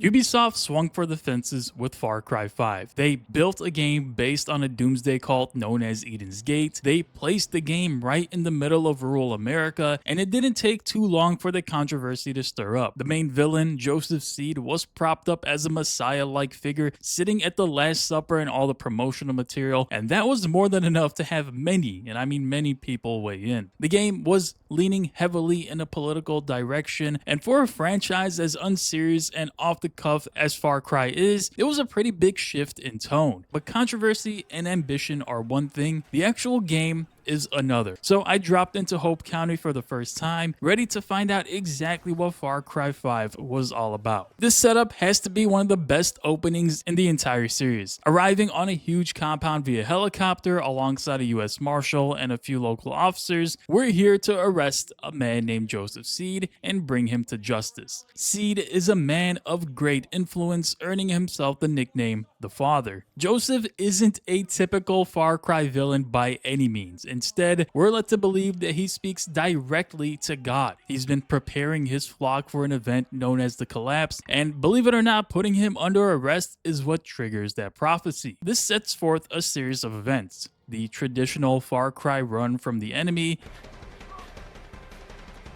Ubisoft swung for the fences with Far Cry 5. They built a game based on a doomsday cult known as Eden's Gate. They placed the game right in the middle of rural America, and it didn't take too long for the controversy to stir up. The main villain, Joseph Seed, was propped up as a messiah-like figure sitting at the Last Supper and all the promotional material, and that was more than enough to have many, and I mean many people weigh in. The game was leaning heavily in a political direction, and for a franchise as unserious and off the cuff as Far Cry is, it was a pretty big shift in tone. But controversy and ambition are one thing, the actual game is another. So I dropped into Hope County for the first time, ready to find out exactly what Far Cry 5 was all about. This setup has to be one of the best openings in the entire series. Arriving on a huge compound via helicopter alongside a US Marshal and a few local officers, we're here to arrest a man named Joseph Seed and bring him to justice. Seed is a man of great influence, earning himself the nickname The Father. Joseph isn't a typical Far Cry villain by any means. Instead, we're led to believe that he speaks directly to God. He's been preparing his flock for an event known as the Collapse, and believe it or not, putting him under arrest is what triggers that prophecy. This sets forth a series of events. The traditional Far Cry run from the enemy,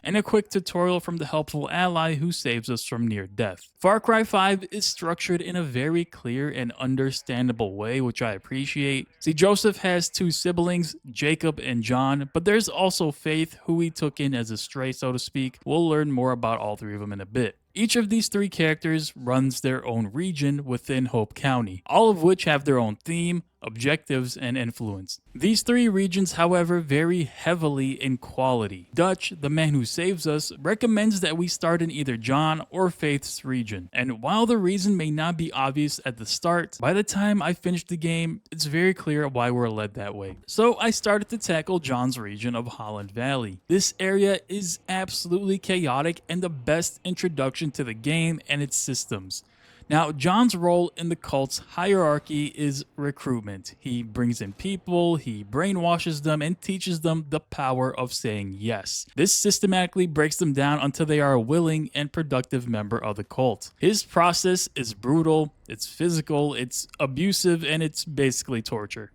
and a quick tutorial from the helpful ally who saves us from near death. Far Cry 5 is structured in a very clear and understandable way, which I appreciate. See, Joseph has two siblings, Jacob and John, but there's also Faith, who he took in as a stray, so to speak. We'll learn more about all three of them in a bit. Each of these three characters runs their own region within Hope County, all of which have their own theme, objectives, and influence. These three regions, however, vary heavily in quality. Dutch, the man who saves us, recommends that we start in either John or Faith's region, and while the reason may not be obvious at the start, by the time I finished the game, it's very clear why we're led that way. So I started to tackle John's region of Holland Valley. This area is absolutely chaotic and the best introduction to the game and its systems. Now, John's role in the cult's hierarchy is recruitment. He brings in people, he brainwashes them, and teaches them the power of saying yes. This systematically breaks them down until they are a willing and productive member of the cult. His process is brutal, it's physical, it's abusive, and it's basically torture.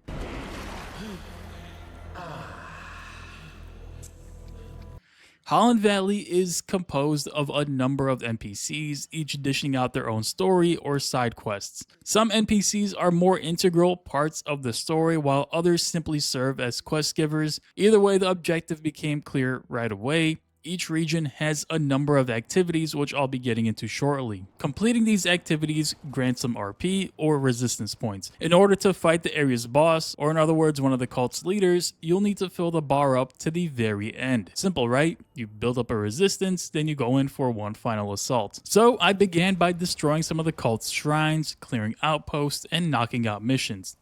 Holland Valley is composed of a number of NPCs, each dishing out their own story or side quests. Some NPCs are more integral parts of the story, while others simply serve as quest givers. Either way, the objective became clear right away. Each region has a number of activities, which I'll be getting into shortly. Completing these activities grants some RP or resistance points. In order to fight the area's boss, or in other words, one of the cult's leaders, you'll need to fill the bar up to the very end. Simple, right? You build up a resistance, then you go in for one final assault. So I began by destroying some of the cult's shrines, clearing outposts, and knocking out missions.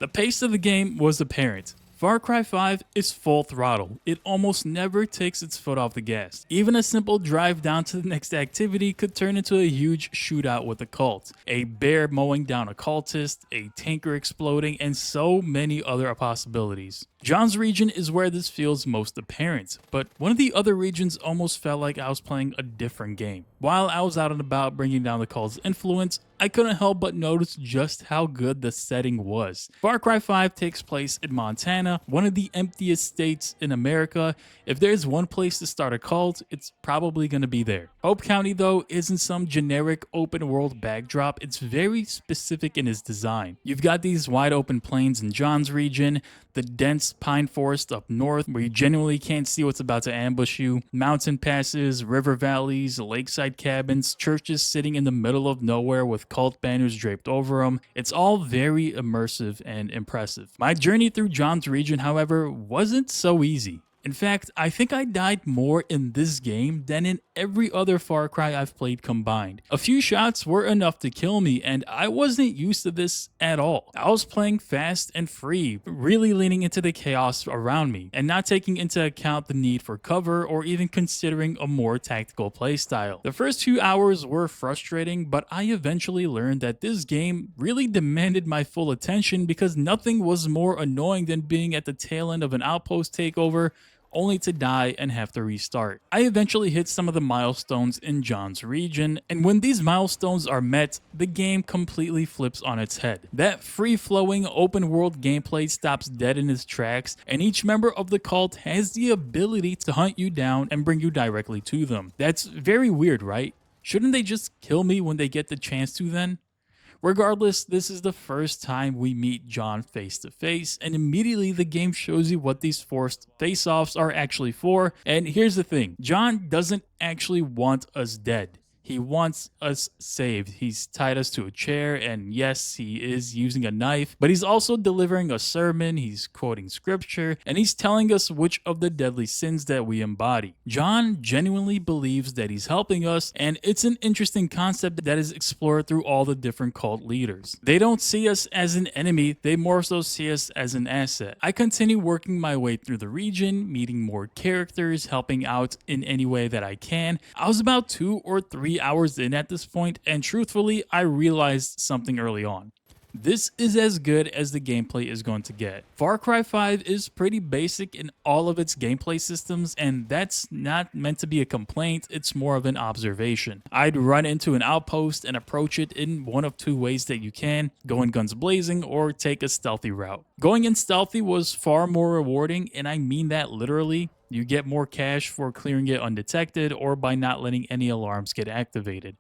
The pace of the game was apparent. Far Cry 5 is full throttle. It almost never takes its foot off the gas. Even a simple drive down to the next activity could turn into a huge shootout with a cult. A bear mowing down a cultist, a tanker exploding, and so many other possibilities. John's region is where this feels most apparent, but one of the other regions almost felt like I was playing a different game. While I was out and about bringing down the cult's influence, I couldn't help but notice just how good the setting was. Far Cry 5 takes place in Montana, one of the emptiest states in America. If there's one place to start a cult, it's probably going to be there. Hope County, though, isn't some generic open world backdrop. It's very specific in its design. You've got these wide open plains in John's region, the dense pine forest up north where you genuinely can't see what's about to ambush you, mountain passes, river valleys, lakeside cabins, churches sitting in the middle of nowhere with cult banners draped over them. It's all very immersive and impressive. My journey through John's region, however, wasn't so easy. In fact, I think I died more in this game than in every other Far Cry I've played combined. A few shots were enough to kill me, and I wasn't used to this at all. I was playing fast and free, really leaning into the chaos around me, and not taking into account the need for cover or even considering a more tactical playstyle. The first few hours were frustrating, but I eventually learned that this game really demanded my full attention because nothing was more annoying than being at the tail end of an outpost takeover only to die and have to restart. I eventually hit some of the milestones in John's region, and when these milestones are met, the game completely flips on its head. That free-flowing open world gameplay stops dead in its tracks, and each member of the cult has the ability to hunt you down and bring you directly to them. That's very weird, right? Shouldn't they just kill me when they get the chance to then? Regardless, this is the first time we meet John face to face, and immediately the game shows you what these forced face-offs are actually for. And here's the thing, John doesn't actually want us dead. He wants us saved. He's tied us to a chair, and yes, he is using a knife, but he's also delivering a sermon, he's quoting scripture, and he's telling us which of the deadly sins that we embody. John genuinely believes that he's helping us, and it's an interesting concept that is explored through all the different cult leaders. They don't see us as an enemy, they more so see us as an asset. I continue working my way through the region, meeting more characters, helping out in any way that I can. I was about 2 or 3 hours in at this point, and truthfully, I realized something early on. This is as good as the gameplay is going to get. Far Cry 5 is pretty basic in all of its gameplay systems, and that's not meant to be a complaint, it's more of an observation. I'd run into an outpost and approach it in one of 2 ways that you can: go in guns blazing or take a stealthy route. Going in stealthy was far more rewarding, and I mean that literally. You get more cash for clearing it undetected or by not letting any alarms get activated.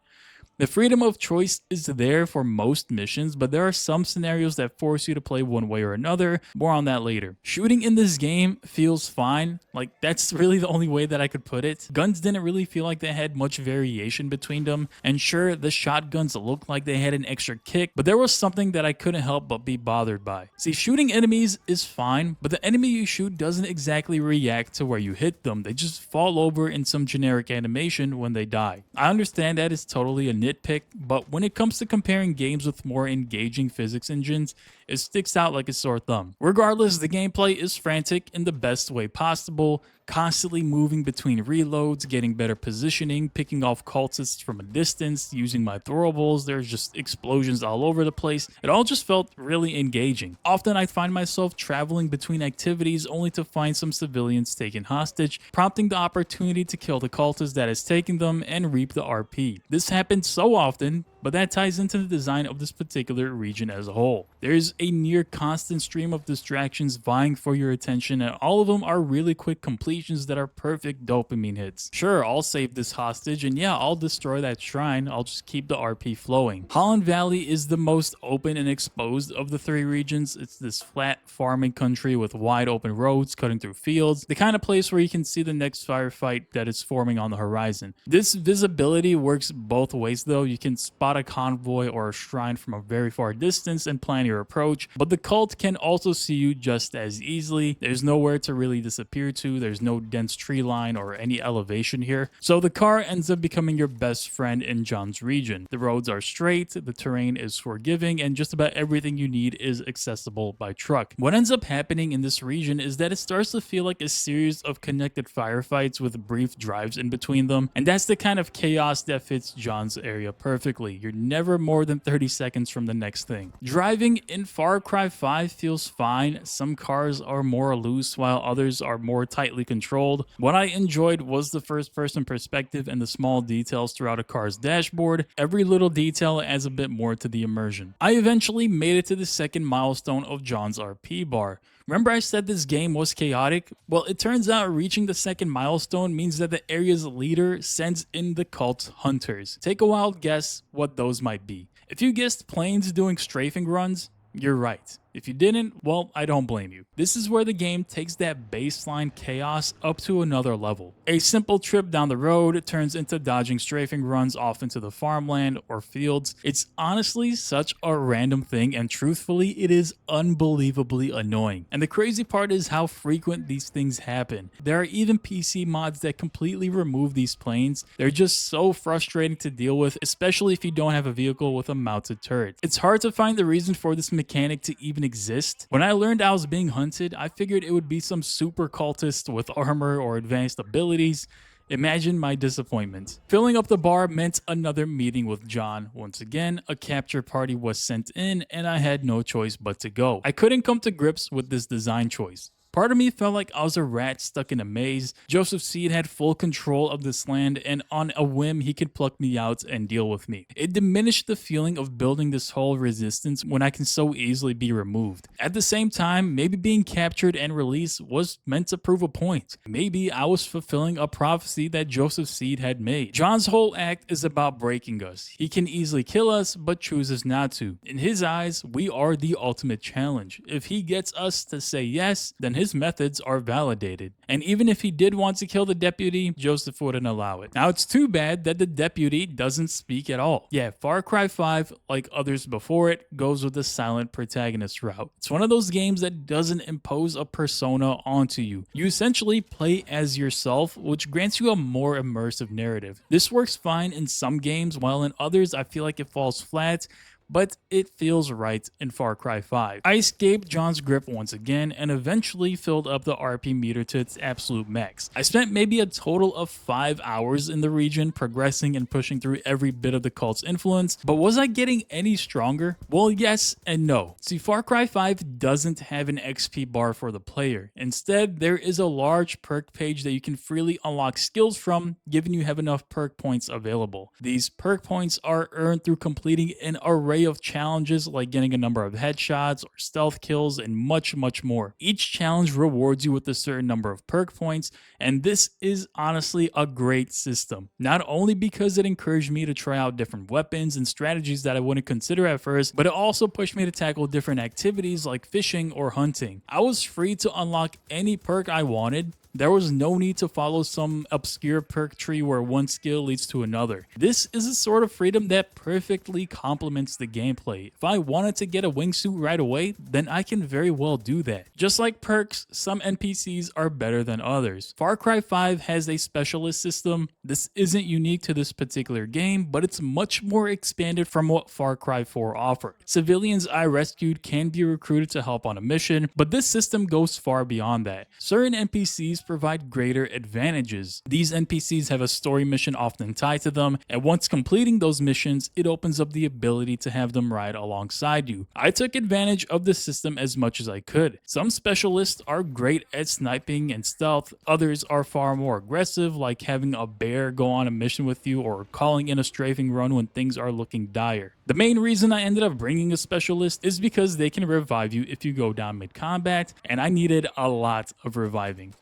The freedom of choice is there for most missions, but there are some scenarios that force you to play one way or another. More on that later. Shooting in this game feels fine. Like, that's really the only way that I could put it. Guns didn't really feel like they had much variation between them, and sure, the shotguns looked like they had an extra kick, but there was something that I couldn't help but be bothered by. See, shooting enemies is fine, but the enemy you shoot doesn't exactly react to where you hit them. They just fall over in some generic animation when they die. I understand that is totally a nitpick, but when it comes to comparing games with more engaging physics engines, it sticks out like a sore thumb. Regardless, the gameplay is frantic in the best way possible, constantly moving between reloads, getting better positioning, picking off cultists from a distance, using my throwables. There's just explosions all over the place. It all just felt really engaging. Often I find myself traveling between activities only to find some civilians taken hostage, prompting the opportunity to kill the cultist that is taking them and reap the RP. This happens so often, but that ties into the design of this particular region as a whole. There's a near constant stream of distractions vying for your attention, and all of them are really quick completions that are perfect dopamine hits. Sure, I'll save this hostage, and yeah, I'll destroy that shrine, I'll just keep the RP flowing. Holland Valley is the most open and exposed of the 3 regions. It's this flat farming country with wide open roads cutting through fields, the kind of place where you can see the next firefight that is forming on the horizon. This visibility works both ways though. You can spot a convoy or a shrine from a very far distance and plan your approach, but the cult can also see you just as easily. There's nowhere to really disappear to, there's no dense tree line or any elevation here, so the car ends up becoming your best friend in John's region. The roads are straight, the terrain is forgiving, and just about everything you need is accessible by truck. What ends up happening in this region is that it starts to feel like a series of connected firefights with brief drives in between them, and that's the kind of chaos that fits John's area perfectly. You're never more than 30 seconds from the next thing. Driving in Far Cry 5 feels fine. Some cars are more loose while others are more tightly controlled. What I enjoyed was the first-person perspective and the small details throughout a car's dashboard. Every little detail adds a bit more to the immersion. I eventually made it to the second milestone of John's RP bar. Remember I said this game was chaotic? Well, it turns out reaching the second milestone means that the area's leader sends in the cult's hunters. Take a wild guess what those might be. If you guessed planes doing strafing runs, you're right. If you didn't, well, I don't blame you. This is where the game takes that baseline chaos up to another level. A simple trip down the road turns into dodging strafing runs off into the farmland or fields. It's honestly such a random thing, and truthfully, it is unbelievably annoying. And the crazy part is how frequent these things happen. There are even PC mods that completely remove these planes. They're just so frustrating to deal with, especially if you don't have a vehicle with a mounted turret. It's hard to find the reason for this mechanic to even exist. When I learned I was being hunted, I figured it would be some super cultist with armor or advanced abilities. Imagine my disappointment. Filling up the bar meant another meeting with John. Once again, a capture party was sent in and I had no choice but to go. I couldn't come to grips with this design choice. Part of me felt like I was a rat stuck in a maze. Joseph Seed had full control of this land, and on a whim he could pluck me out and deal with me. It diminished the feeling of building this whole resistance when I can so easily be removed. At the same time, maybe being captured and released was meant to prove a point. Maybe I was fulfilling a prophecy that Joseph Seed had made. John's whole act is about breaking us. He can easily kill us, but chooses not to. In his eyes, we are the ultimate challenge. If he gets us to say yes, then his methods are validated. And even if he did want to kill the deputy, Joseph wouldn't allow it. Now, it's too bad that the deputy doesn't speak at all. Yeah, Far Cry 5, like others before it, goes with the silent protagonist route. It's one of those games that doesn't impose a persona onto you. You essentially play as yourself, which grants you a more immersive narrative. This works fine in some games, while in others I feel like it falls flat, but it feels right in Far Cry 5. I escaped John's grip once again and eventually filled up the RP meter to its absolute max. I spent maybe a total of 5 hours in the region, progressing and pushing through every bit of the cult's influence, but was I getting any stronger? Well, yes and no. See, Far Cry 5 doesn't have an XP bar for the player. Instead, there is a large perk page that you can freely unlock skills from, given you have enough perk points available. These perk points are earned through completing an array of challenges like getting a number of headshots or stealth kills and much more. Each challenge rewards you with a certain number of perk points, and this is honestly a great system. Not only because it encouraged me to try out different weapons and strategies that I wouldn't consider at first, but it also pushed me to tackle different activities like fishing or hunting. I was free to unlock any perk I wanted. There was no need to follow some obscure perk tree where one skill leads to another. This is a sort of freedom that perfectly complements the gameplay. If I wanted to get a wingsuit right away, then I can very well do that. Just like perks, some NPCs are better than others. Far Cry 5 has a specialist system. This isn't unique to this particular game, but it's much more expanded from what Far Cry 4 offered. Civilians I rescued can be recruited to help on a mission, but this system goes far beyond that. Certain NPCs provide greater advantages. These NPCs have a story mission often tied to them, and once completing those missions, it opens up the ability to have them ride alongside you. I took advantage of the system as much as I could. Some specialists are great at sniping and stealth, others are far more aggressive, like having a bear go on a mission with you or calling in a strafing run when things are looking dire. The main reason I ended up bringing a specialist is because they can revive you if you go down mid-combat, and I needed a lot of reviving.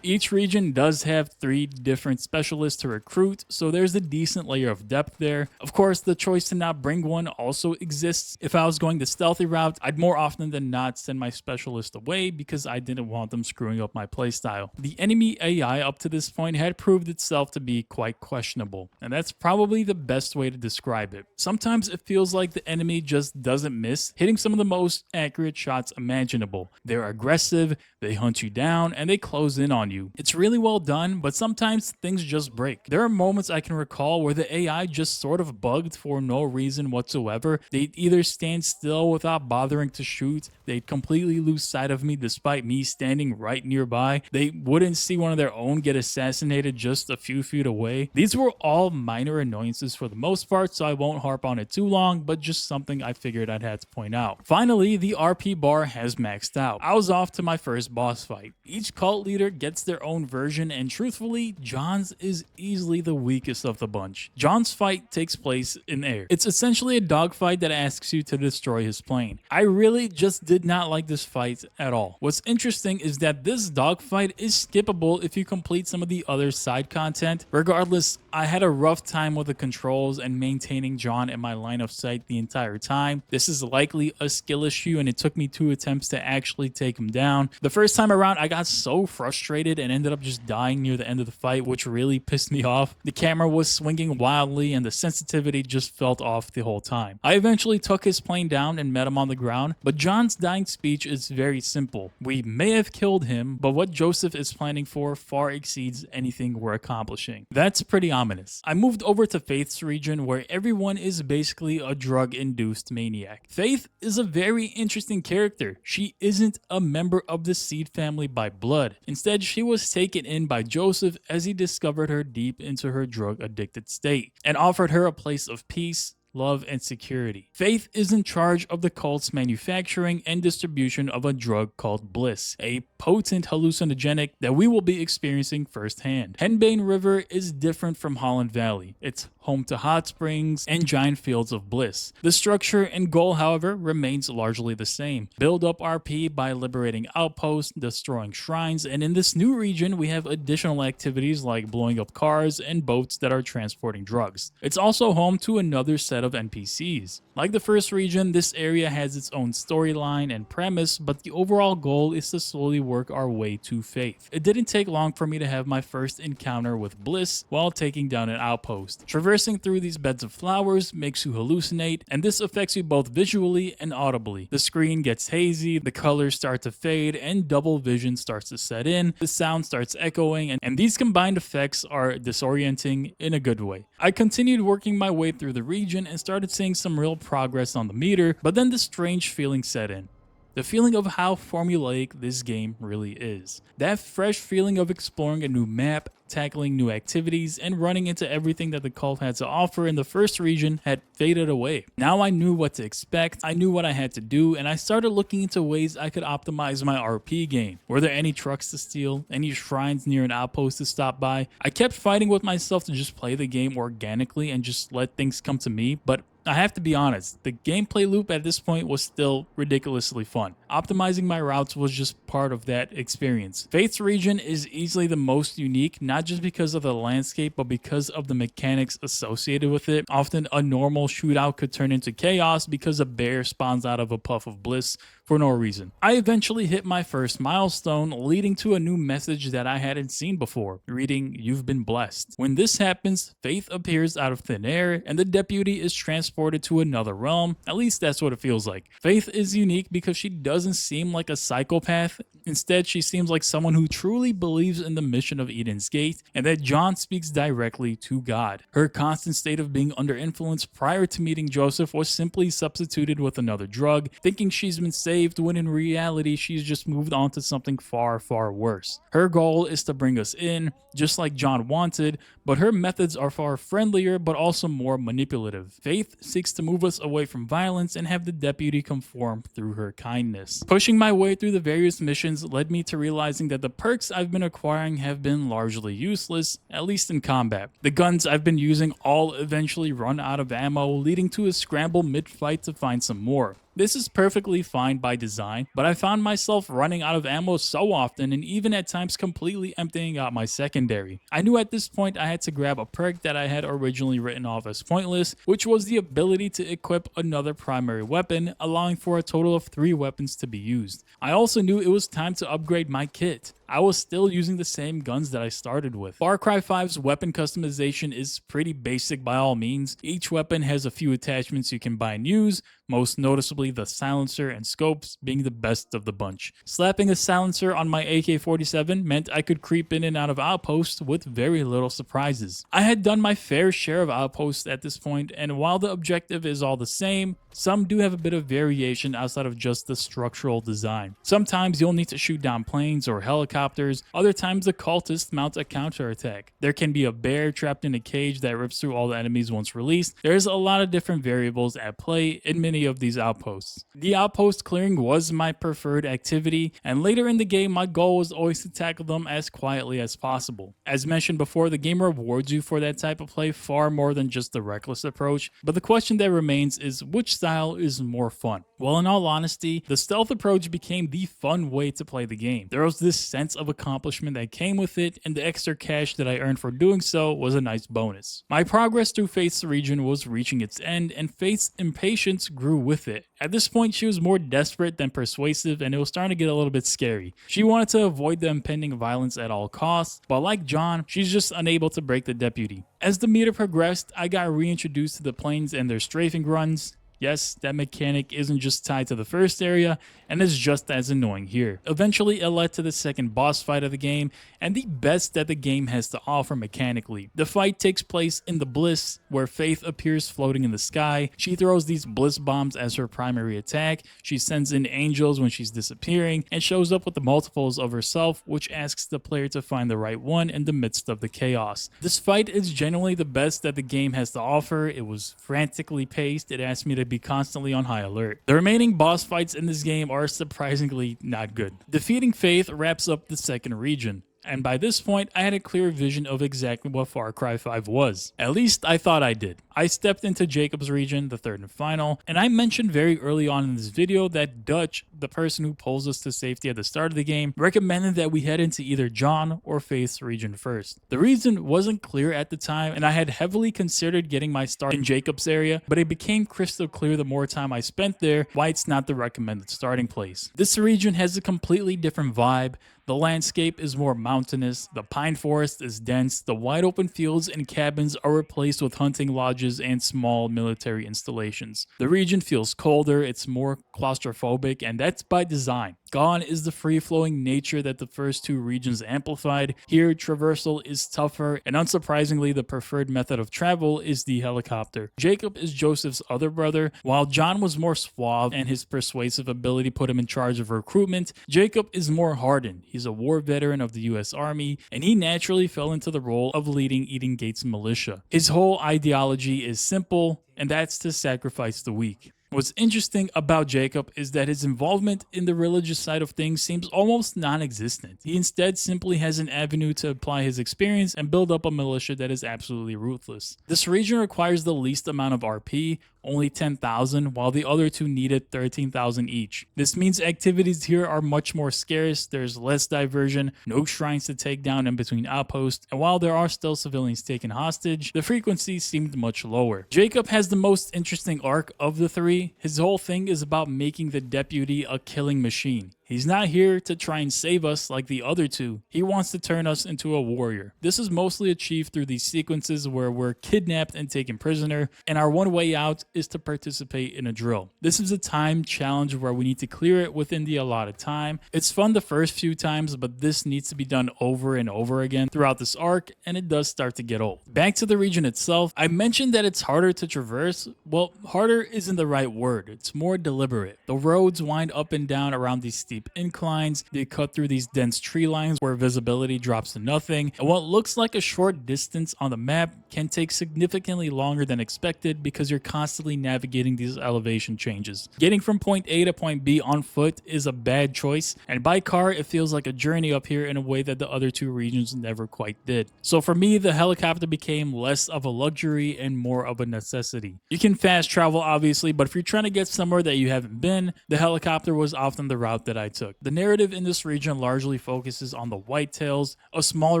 Each region does have 3 different specialists to recruit, so there's a decent layer of depth there. Of course, the choice to not bring one also exists. If I was going the stealthy route, I'd more often than not send my specialist away because I didn't want them screwing up my playstyle. The enemy AI up to this point had proved itself to be quite questionable, and that's probably the best way to describe it. Sometimes it feels like the enemy just doesn't miss, hitting some of the most accurate shots imaginable. They're aggressive, they hunt you down, and they close in on you. It's really well done, but sometimes things just break. There are moments I can recall where the AI just sort of bugged for no reason whatsoever. They'd either stand still without bothering to shoot, they'd completely lose sight of me despite me standing right nearby, they wouldn't see one of their own get assassinated just a few feet away. These were all minor annoyances for the most part, so I won't harp on it too long, but just something I figured I'd have to point out. Finally, the RP bar has maxed out. I was off to my first boss fight. Each cult leader gets gets their own version, and truthfully, John's is easily the weakest of the bunch. John's fight takes place in air. It's essentially a dogfight that asks you to destroy his plane. I really just did not like this fight at all. What's interesting is that this dogfight is skippable if you complete some of the other side content. Regardless, I had a rough time with the controls and maintaining John in my line of sight the entire time. This is likely a skill issue, and it took me 2 attempts to actually take him down. The first time around, I got so frustrated and ended up just dying near the end of the fight, which really pissed me off. The camera was swinging wildly and the sensitivity just felt off the whole time. I eventually took his plane down and met him on the ground, but John's dying speech is very simple. We may have killed him, but what Joseph is planning for far exceeds anything we're accomplishing. That's pretty ominous. I moved over to Faith's region, where everyone is basically a drug-induced maniac. Faith is a very interesting character. She isn't a member of the Seed family by blood. Instead, she was taken in by Joseph as he discovered her deep into her drug-addicted state and offered her a place of peace, love, and security. Faith is in charge of the cult's manufacturing and distribution of a drug called Bliss, a potent hallucinogenic that we will be experiencing firsthand. Henbane River is different from Holland Valley. It's home to hot springs and giant fields of bliss. The structure and goal, however, remains largely the same. Build up RP by liberating outposts, destroying shrines, and in this new region, we have additional activities like blowing up cars and boats that are transporting drugs. It's also home to another set of NPCs. Like the first region, this area has its own storyline and premise, but the overall goal is to slowly work our way to Faith. It didn't take long for me to have my first encounter with Bliss while taking down an outpost. Traversing through these beds of flowers makes you hallucinate, and this affects you both visually and audibly. The screen gets hazy, the colors start to fade, and double vision starts to set in. The sound starts echoing, and these combined effects are disorienting in a good way. I continued working my way through the region and started seeing some real progress on the meter, but then this strange feeling set in. The feeling of how formulaic this game really is. That fresh feeling of exploring a new map, tackling new activities, and running into everything that the cult had to offer in the first region had faded away. Now I knew what to expect, I knew what I had to do, and I started looking into ways I could optimize my RP game. Were there any trucks to steal? Any shrines near an outpost to stop by? I kept fighting with myself to just play the game organically and just let things come to me, but I have to be honest, the gameplay loop at this point was still ridiculously fun. Optimizing my routes was just part of that experience. Faith's region is easily the most unique, not just because of the landscape, but because of the mechanics associated with it. Often a normal shootout could turn into chaos because a bear spawns out of a puff of bliss for no reason. I eventually hit my first milestone, leading to a new message that I hadn't seen before, reading, "You've been blessed." When this happens, Faith appears out of thin air, and the deputy is transported to another realm. At least that's what it feels like. Faith is unique because she doesn't seem like a psychopath. Instead, she seems like someone who truly believes in the mission of Eden's Gate, and that John speaks directly to God. Her constant state of being under influence prior to meeting Joseph was simply substituted with another drug, thinking she's been saved when in reality she's just moved on to something far, far worse. Her goal is to bring us in, just like John wanted, but her methods are far friendlier but also more manipulative. Faith seeks to move us away from violence and have the deputy conform through her kindness. Pushing my way through the various missions led me to realizing that the perks I've been acquiring have been largely useless, at least in combat. The guns I've been using all eventually run out of ammo, leading to a scramble mid-fight to find some more. This is perfectly fine by design, but I found myself running out of ammo so often and even at times completely emptying out my secondary. I knew at this point I had to grab a perk that I had originally written off as pointless, which was the ability to equip another primary weapon, allowing for a total of 3 weapons to be used. I also knew it was time to upgrade my kit. I was still using the same guns that I started with. Far Cry 5's weapon customization is pretty basic by all means. Each weapon has a few attachments you can buy and use, most noticeably the silencer and scopes being the best of the bunch. Slapping a silencer on my AK-47 meant I could creep in and out of outposts with very little surprises. I had done my fair share of outposts at this point, and while the objective is all the same, some do have a bit of variation outside of just the structural design. Sometimes you'll need to shoot down planes or helicopters, other times the cultists mount a counterattack. There can be a bear trapped in a cage that rips through all the enemies once released. There's a lot of different variables at play in many of these outposts. The outpost clearing was my preferred activity, and later in the game my goal was always to tackle them as quietly as possible. As mentioned before, the game rewards you for that type of play far more than just the reckless approach, but the question that remains is which style is more fun? Well, in all honesty, the stealth approach became the fun way to play the game. There was this sense of accomplishment that came with it, and the extra cash that I earned for doing so was a nice bonus. My progress through Faith's region was reaching its end, and Faith's impatience grew with it. At this point, she was more desperate than persuasive, and it was starting to get a little bit scary. She wanted to avoid the impending violence at all costs, but like John, she's just unable to break the deputy. As the meter progressed, I got reintroduced to the planes and their strafing runs. Yes, that mechanic isn't just tied to the first area, and is just as annoying here. Eventually, it led to the second boss fight of the game, and the best that the game has to offer mechanically. The fight takes place in the Bliss, where Faith appears floating in the sky. She throws these Bliss bombs as her primary attack, she sends in angels when she's disappearing, and shows up with the multiples of herself, which asks the player to find the right one in the midst of the chaos. This fight is genuinely the best that the game has to offer. It was frantically paced, it asked me to be constantly on high alert. The remaining boss fights in this game are surprisingly not good. Defeating Faith wraps up the second region, and by this point I had a clear vision of exactly what Far Cry 5 was. At least I thought I did. I stepped into Jacob's region, the third and final, and I mentioned very early on in this video that Dutch, the person who pulls us to safety at the start of the game, recommended that we head into either John or Faith's region first. The reason wasn't clear at the time, and I had heavily considered getting my start in Jacob's area, but it became crystal clear the more time I spent there why it's not the recommended starting place. This region has a completely different vibe. The landscape is more mountainous, the pine forest is dense, the wide open fields and cabins are replaced with hunting lodges and small military installations. The region feels colder, it's more claustrophobic, and that's by design. Gone is the free-flowing nature that the first two regions amplified. Here, traversal is tougher, and unsurprisingly, the preferred method of travel is the helicopter. Jacob is Joseph's other brother. While John was more suave and his persuasive ability put him in charge of recruitment, Jacob is more hardened. He's a war veteran of the US Army, and he naturally fell into the role of leading Eden Gate's militia. His whole ideology is simple, and that's to sacrifice the weak. What's interesting about Jacob is that his involvement in the religious side of things seems almost non-existent. He instead simply has an avenue to apply his experience and build up a militia that is absolutely ruthless. This region requires the least amount of RP, only 10,000, while the other two needed 13,000 each. This means activities here are much more scarce, there's less diversion, no shrines to take down in between outposts, and while there are still civilians taken hostage, the frequency seemed much lower. Jacob has the most interesting arc of the three. His whole thing is about making the deputy a killing machine. He's not here to try and save us like the other two. He wants to turn us into a warrior. This is mostly achieved through these sequences where we're kidnapped and taken prisoner, and our one way out is to participate in a drill. This is a timed challenge where we need to clear it within the allotted time. It's fun the first few times, but this needs to be done over and over again throughout this arc, and it does start to get old. Back to the region itself, I mentioned that it's harder to traverse. Well, harder isn't the right word. It's more deliberate. The roads wind up and down around these steep inclines, they cut through these dense tree lines where visibility drops to nothing, and what looks like a short distance on the map can take significantly longer than expected because you're constantly navigating these elevation changes. Getting from point A to point B on foot is a bad choice, and by car it feels like a journey up here in a way that the other two regions never quite did. So for me, the helicopter became less of a luxury and more of a necessity. You can fast travel obviously, but if you're trying to get somewhere that you haven't been, the helicopter was often the route that I took. The narrative in this region largely focuses on the Whitetails, a small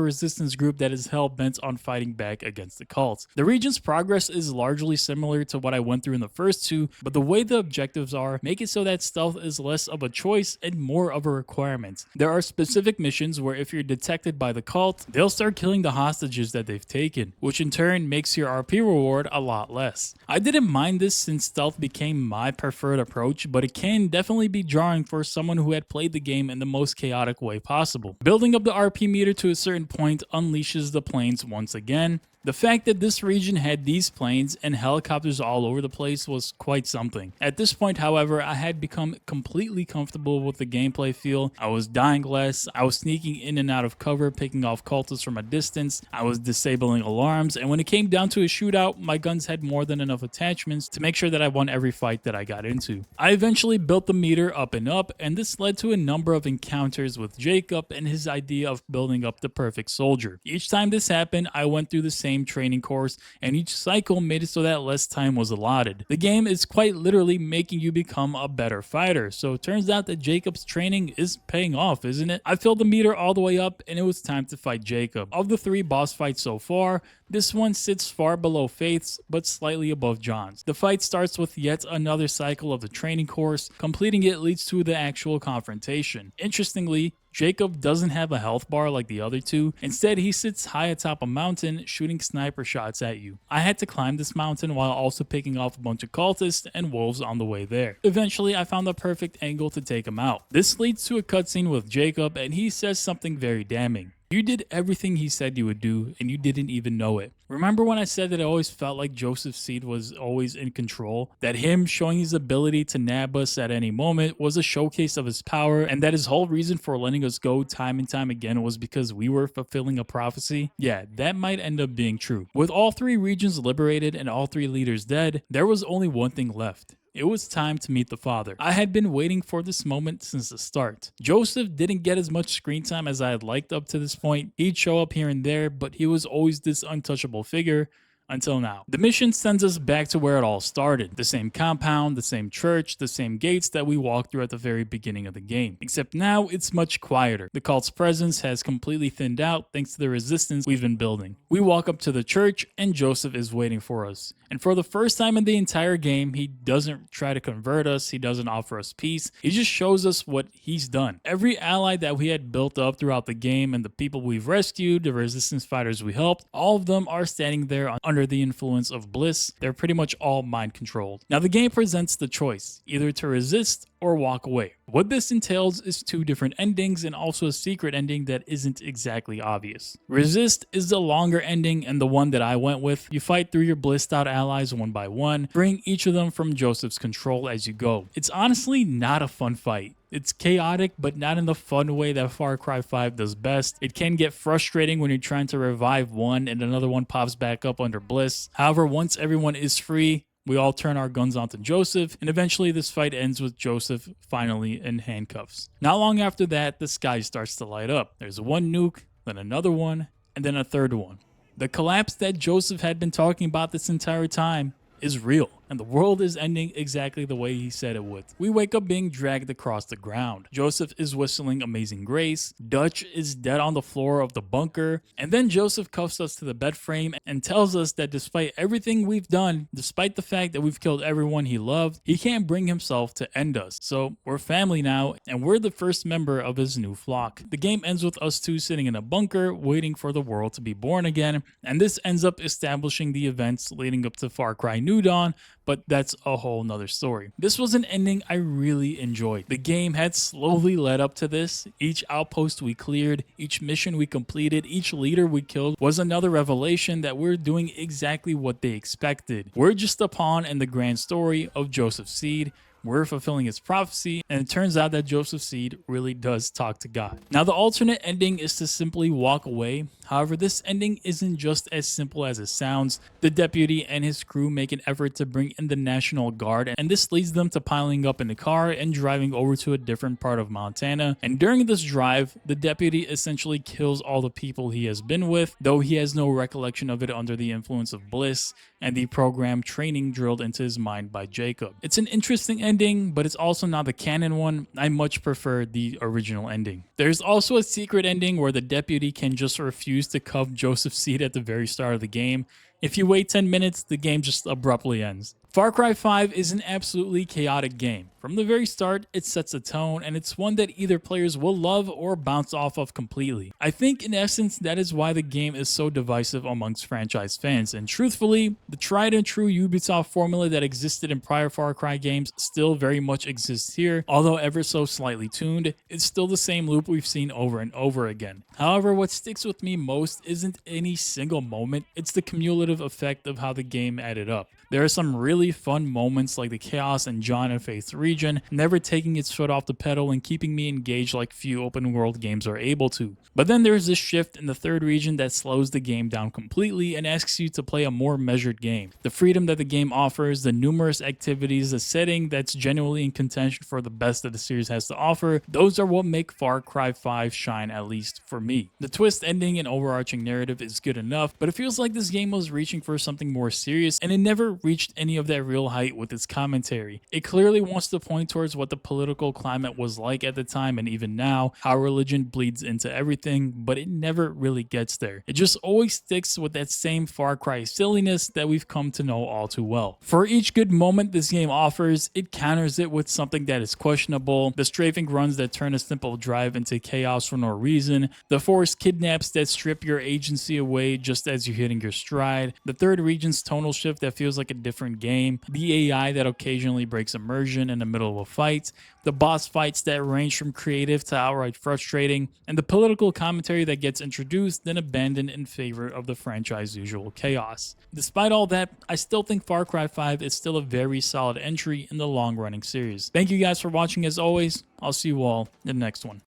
resistance group that is hell-bent on fighting back against the cult. The region's progress is largely similar to what I went through in the first two, but the way the objectives are make it so that stealth is less of a choice and more of a requirement. There are specific missions where if you're detected by the cult, they'll start killing the hostages that they've taken, which in turn makes your RP reward a lot less. I didn't mind this since stealth became my preferred approach, but it can definitely be jarring for someone who had played the game in the most chaotic way possible. Building up the RP meter to a certain point unleashes the planes once again. The fact that this region had these planes and helicopters all over the place was quite something. At this point, however, I had become completely comfortable with the gameplay feel. I was dying less, I was sneaking in and out of cover, picking off cultists from a distance, I was disabling alarms, and when it came down to a shootout, my guns had more than enough attachments to make sure that I won every fight that I got into. I eventually built the meter up, and this led to a number of encounters with Jacob and his idea of building up the perfect soldier. Each time this happened, I went through the same training course, and each cycle made it so that less time was allotted. The game is quite literally making you become a better fighter, so it turns out that Jacob's training is paying off, isn't it? I filled the meter all the way up, and it was time to fight Jacob. Of the 3 boss fights so far, this one sits far below Faith's, but slightly above John's. The fight starts with yet another cycle of the training course. Completing it leads to the actual confrontation. Interestingly, Jacob doesn't have a health bar like the other 2. Instead, he sits high atop a mountain shooting sniper shots at you. I had to climb this mountain while also picking off a bunch of cultists and wolves on the way there. Eventually, I found the perfect angle to take him out. This leads to a cutscene with Jacob, and he says something very damning. You did everything he said you would do, and you didn't even know it. Remember when I said that I always felt like Joseph Seed was always in control? That him showing his ability to nab us at any moment was a showcase of his power, and that his whole reason for letting us go time and time again was because we were fulfilling a prophecy? Yeah, that might end up being true. With all 3 regions liberated and all 3 leaders dead, there was only one thing left. It was time to meet the father. I had been waiting for this moment since the start. Joseph didn't get as much screen time as I had liked up to this point. He'd show up here and there, but he was always this untouchable figure. Until now. The mission sends us back to where it all started. The same compound, the same church, the same gates that we walked through at the very beginning of the game. Except now it's much quieter. The cult's presence has completely thinned out thanks to the resistance we've been building. We walk up to the church and Joseph is waiting for us. And for the first time in the entire game, he doesn't try to convert us, he doesn't offer us peace, he just shows us what he's done. Every ally that we had built up throughout the game and the people we've rescued, the resistance fighters we helped, all of them are standing there under the influence of bliss. They're pretty much all mind controlled. Now the game presents the choice, either to resist or walk away. What this entails is 2 different endings and also a secret ending that isn't exactly obvious. Resist is the longer ending and the one that I went with. You fight through your blissed out allies one by one, freeing each of them from Joseph's control as you go. It's honestly not a fun fight. It's chaotic, but not in the fun way that Far Cry 5 does best. It can get frustrating when you're trying to revive one and another one pops back up under bliss. However, once everyone is free, we all turn our guns onto Joseph, and eventually this fight ends with Joseph finally in handcuffs. Not long after that, the sky starts to light up. There's one nuke, then another one, and then a third one. The collapse that Joseph had been talking about this entire time is real, and the world is ending exactly the way he said it would. We wake up being dragged across the ground. Joseph is whistling Amazing Grace. Dutch is dead on the floor of the bunker. And then Joseph cuffs us to the bed frame and tells us that despite everything we've done, despite the fact that we've killed everyone he loved, he can't bring himself to end us. So we're family now, and we're the first member of his new flock. The game ends with us 2 sitting in a bunker, waiting for the world to be born again, and this ends up establishing the events leading up to Far Cry New Dawn, but that's a whole nother story. This was an ending I really enjoyed. The game had slowly led up to this. Each outpost we cleared, each mission we completed, each leader we killed was another revelation that we're doing exactly what they expected. We're just a pawn in the grand story of Joseph Seed. We're fulfilling his prophecy, and it turns out that Joseph Seed really does talk to God. Now, the alternate ending is to simply walk away. However, this ending isn't just as simple as it sounds. The deputy and his crew make an effort to bring in the National Guard, and this leads them to piling up in the car and driving over to a different part of Montana. And during this drive, the deputy essentially kills all the people he has been with, though he has no recollection of it under the influence of bliss and the program training drilled into his mind by Jacob. It's an interesting ending, but it's also not the canon one. I much prefer the original ending. There's also a secret ending where the deputy can just refuse to cuff Joseph Seed at the very start of the game. If you wait 10 minutes, the game just abruptly ends. Far Cry 5 is an absolutely chaotic game. From the very start, it sets a tone, and it's one that either players will love or bounce off of completely. I think in essence that is why the game is so divisive amongst franchise fans, and truthfully, the tried and true Ubisoft formula that existed in prior Far Cry games still very much exists here, although ever so slightly tuned. It's still the same loop we've seen over and over again. However, what sticks with me most isn't any single moment, it's the cumulative effect of how the game added up. There are some really fun moments like the chaos in John and Faith's region, never taking its foot off the pedal and keeping me engaged like few open world games are able to. But then there's this shift in the third region that slows the game down completely and asks you to play a more measured game. The freedom that the game offers, the numerous activities, the setting that's genuinely in contention for the best that the series has to offer, those are what make Far Cry 5 shine, at least for me. The twist ending and overarching narrative is good enough, but it feels like this game was reaching for something more serious, and it never reached any of that real height with its commentary. It clearly wants to point towards what the political climate was like at the time and even now, how religion bleeds into everything, but it never really gets there. It just always sticks with that same Far Cry silliness that we've come to know all too well. For each good moment this game offers, it counters it with something that is questionable, the strafing runs that turn a simple drive into chaos for no reason, the forced kidnaps that strip your agency away just as you're hitting your stride, the third region's tonal shift that feels like a different game, the AI that occasionally breaks immersion in the middle of a fight, the boss fights that range from creative to outright frustrating, and the political commentary that gets introduced then abandoned in favor of the franchise's usual chaos. Despite all that, I still think Far Cry 5 is still a very solid entry in the long-running series. Thank you guys for watching as always. I'll see you all in the next one.